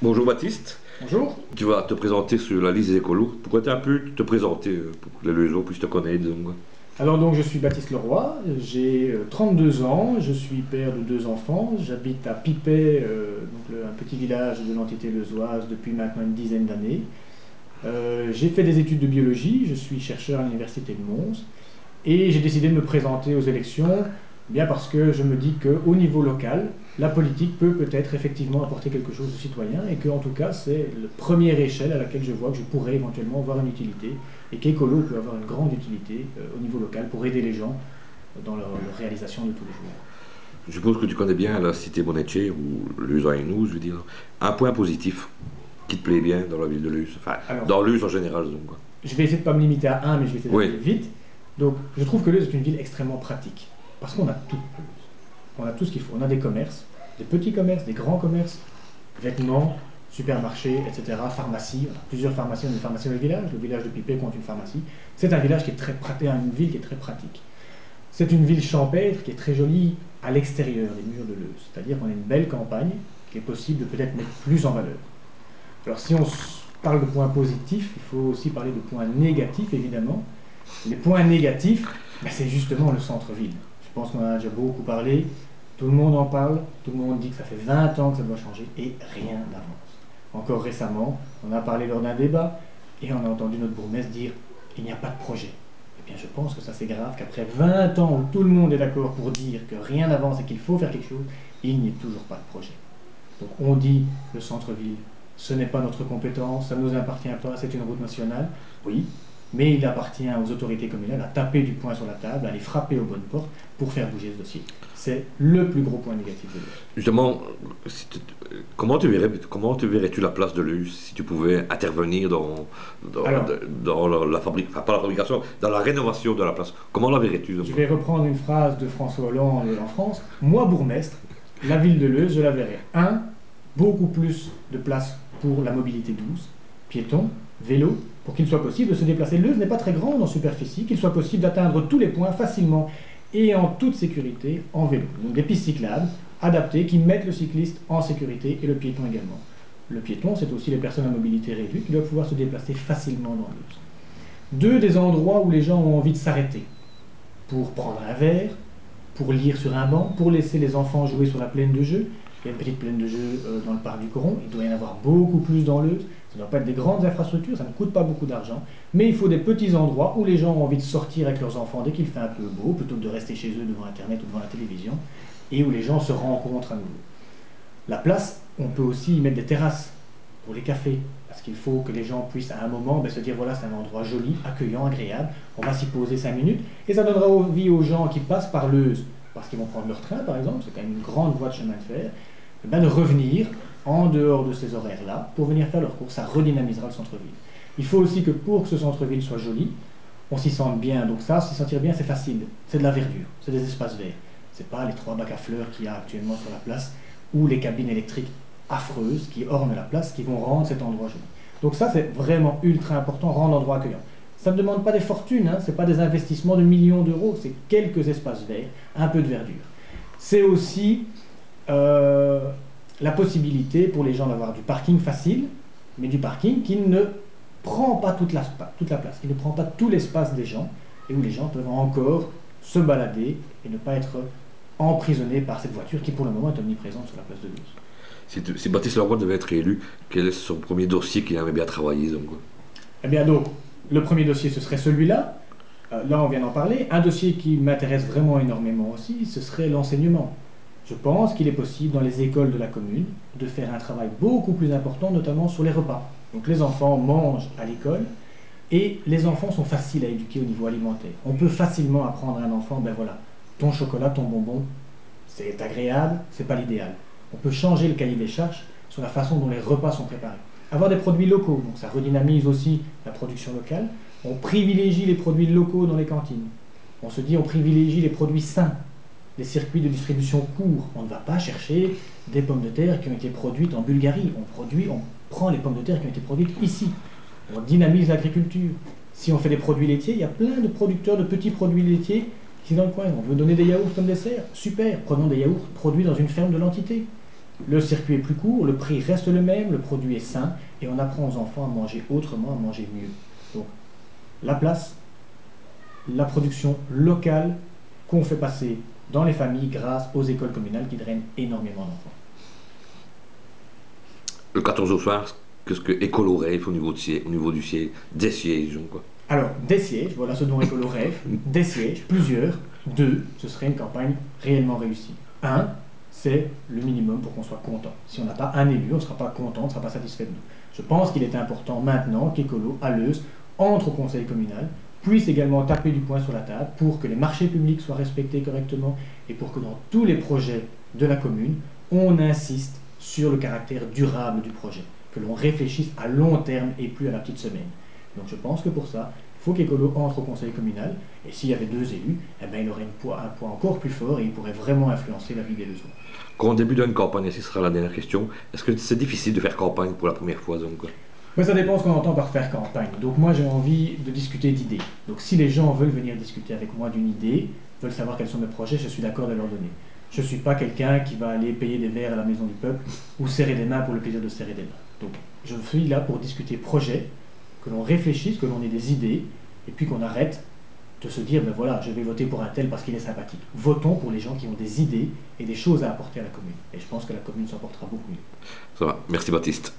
Bonjour Baptiste, Bonjour. tu vas te présenter sur la liste des écolos. Pourquoi tu as pu te présenter pour que les Leusons puissent te connaître donc. Alors donc je suis Baptiste Leroy, j'ai 32 ans, je suis père de deux enfants, j'habite à Pipet, un petit village de l'entité leusoise depuis maintenant une dizaine d'années. J'ai fait des études de biologie, je suis chercheur à l'université de Mons et j'ai décidé de me présenter aux élections bien parce que je me dis qu'au niveau local, la politique peut peut-être effectivement apporter quelque chose aux citoyens et qu'en tout cas c'est la première échelle à laquelle je vois que je pourrais éventuellement avoir une utilité et qu'Écolo peut avoir une grande utilité au niveau local pour aider les gens dans leur réalisation de tous les jours. Je suppose que tu connais bien la cité Bonetier ou Leuze et nous, je veux dire. Un point positif qui te plaît bien dans la ville de Leuze, enfin Alors, dans Leuze en général donc. je vais essayer de ne pas me limiter à un, mais je vais essayer Oui, d'aller vite. Donc, je trouve que Leuze est une ville extrêmement pratique parce qu'on a tout. On a tout ce qu'il faut. On a des commerces, des petits commerces, des grands commerces, vêtements, supermarchés, etc., pharmacies. On a plusieurs pharmacies, on a une pharmacie dans le village. Le village de Pipet compte une pharmacie. C'est un village qui est très pratique, une ville qui est très pratique. C'est une ville champêtre qui est très jolie à l'extérieur des murs de Leuze. C'est-à-dire qu'on a une belle campagne qui est possible de peut-être mettre plus en valeur. Alors si on parle de points positifs, il faut aussi parler de points négatifs, évidemment. Les points négatifs, ben, c'est justement le centre-ville. Je pense qu'on en a déjà beaucoup parlé. Tout le monde en parle, tout le monde dit que ça fait 20 ans que ça doit changer et rien n'avance. Encore récemment, on a parlé lors d'un débat et on a entendu notre bourgmestre dire il n'y a pas de projet. Eh bien, je pense que ça c'est grave qu'après 20 ans où tout le monde est d'accord pour dire que rien n'avance et qu'il faut faire quelque chose, il n'y ait toujours pas de projet. Donc on dit le centre-ville, ce n'est pas notre compétence, ça ne nous appartient pas, c'est une route nationale. Oui, mais il appartient aux autorités communales à taper du poing sur la table, à aller frapper aux bonnes portes pour faire bouger ce dossier. C'est le plus gros point négatif de Leuze. justement, comment te verrais-tu la place de Leuze si tu pouvais intervenir Alors, dans la fabrique, enfin pas la fabrication, dans la rénovation de la place. Comment la verrais-tu donc. je vais reprendre une phrase de François Hollande en France. Moi, bourgmestre, la ville de Leuze, je la verrai. Beaucoup plus de place pour la mobilité douce, piétons, vélos, pour qu'il soit possible de se déplacer. Leuze n'est pas très grande en superficie, qu'il soit possible d'atteindre tous les points facilement et en toute sécurité en vélo. Donc des pistes cyclables adaptées qui mettent le cycliste en sécurité et le piéton également. Le piéton, c'est aussi les personnes à mobilité réduite qui doivent pouvoir se déplacer facilement dans Leuze. Des endroits où les gens ont envie de s'arrêter pour prendre un verre, pour lire sur un banc, pour laisser les enfants jouer sur la plaine de jeu. Il y a une petite plaine de jeu dans le parc du Coron, il doit y en avoir beaucoup plus dans Leuze. Ça ne doit pas être des grandes infrastructures, ça ne coûte pas beaucoup d'argent, mais il faut des petits endroits où les gens ont envie de sortir avec leurs enfants dès qu'il fait un peu beau, plutôt que de rester chez eux devant Internet ou devant la télévision, et où les gens se rencontrent à nouveau. La place, on peut aussi y mettre des terrasses pour les cafés, parce qu'il faut que les gens puissent à un moment se dire voilà, c'est un endroit joli, accueillant, agréable, on va s'y poser 5 minutes, et ça donnera envie aux gens qui passent par Leuze, parce qu'ils vont prendre leur train par exemple, c'est quand même une grande voie de chemin de fer, de revenir en dehors de ces horaires-là pour venir faire leurs courses. Ça redynamisera le centre-ville. Il faut aussi que pour que ce centre-ville soit joli, on s'y sente bien. Donc ça, s'y sentir bien, c'est facile. C'est de la verdure, c'est des espaces verts. C'est pas les 3 bacs à fleurs qu'il y a actuellement sur la place ou les cabines électriques affreuses qui ornent la place, qui vont rendre cet endroit joli. Donc ça, c'est vraiment ultra important, rendre l'endroit accueillant. Ça ne demande pas des fortunes, ce n'est pas des investissements de millions d'euros, c'est quelques espaces verts, un peu de verdure. C'est aussi la possibilité pour les gens d'avoir du parking facile, mais du parking qui ne prend pas toute la place, qui ne prend pas tout l'espace des gens, et où les gens peuvent encore se balader et ne pas être emprisonnés par cette voiture qui pour le moment est omniprésente sur la place de Leuze. Si Baptiste Leroy devait être élu, quel est son premier dossier qu'il aimerait bien travailler donc. Eh bien donc, le premier dossier ce serait celui-là. Là on vient d'en parler. Un dossier qui m'intéresse vraiment énormément aussi, ce serait l'enseignement. Je pense qu'il est possible dans les écoles de la commune de faire un travail beaucoup plus important, notamment sur les repas. Donc les enfants mangent à l'école et les enfants sont faciles à éduquer au niveau alimentaire. On peut facilement apprendre à un enfant, ben voilà, ton chocolat, ton bonbon, c'est agréable, c'est pas l'idéal. On peut changer le cahier des charges sur la façon dont les repas sont préparés. Avoir des produits locaux, donc ça redynamise aussi la production locale. On privilégie les produits locaux dans les cantines. On se dit on privilégie les produits sains. Les circuits de distribution courts. On ne va pas chercher des pommes de terre qui ont été produites en Bulgarie. On prend les pommes de terre qui ont été produites ici. On dynamise l'agriculture. Si on fait des produits laitiers, il y a plein de producteurs de petits produits laitiers qui sont dans le coin. On veut donner des yaourts comme dessert. Super, prenons des yaourts produits dans une ferme de l'entité. Le circuit est plus court, le prix reste le même, le produit est sain, et on apprend aux enfants à manger autrement, à manger mieux. Donc, la place, la production locale qu'on fait passer dans les familles grâce aux écoles communales qui drainent énormément d'enfants. Le 14 au soir, qu'est-ce que Écolo rêve au niveau, au niveau du siège, des sièges, quoi. Alors, des sièges, voilà ce dont Écolo rêve, des sièges, plusieurs, deux, ce serait une campagne réellement réussie. Un, c'est le minimum pour qu'on soit content. Si on n'a pas un élu, on ne sera pas content, on ne sera pas satisfait de nous. Je pense qu'il est important maintenant qu'Écolo, à Leuze, entre au conseil communal, puisse également taper du poing sur la table pour que les marchés publics soient respectés correctement et pour que dans tous les projets de la commune, on insiste sur le caractère durable du projet, que l'on réfléchisse à long terme et plus à la petite semaine. Donc je pense que pour ça, il faut qu'Écolo entre au conseil communal, et s'il y avait deux élus, eh ben, il aurait un poids encore plus fort et il pourrait vraiment influencer la vie des Leuzois. Quand on débute d'une campagne, et ce sera la dernière question, est-ce que c'est difficile de faire campagne pour la première fois, donc, quoi? Mais ça dépend ce qu'on entend par faire campagne. Donc moi j'ai envie de discuter d'idées. Donc si les gens veulent venir discuter avec moi d'une idée, veulent savoir quels sont mes projets, je suis d'accord de leur donner. Je ne suis pas quelqu'un qui va aller payer des verres à la maison du peuple ou serrer des mains pour le plaisir de serrer des mains. Donc je suis là pour discuter projet, que l'on réfléchisse, que l'on ait des idées, et puis qu'on arrête de se dire, ben voilà, je vais voter pour un tel parce qu'il est sympathique. Votons pour les gens qui ont des idées et des choses à apporter à la commune. Et je pense que la commune s'en portera beaucoup mieux. Ça va, merci Baptiste.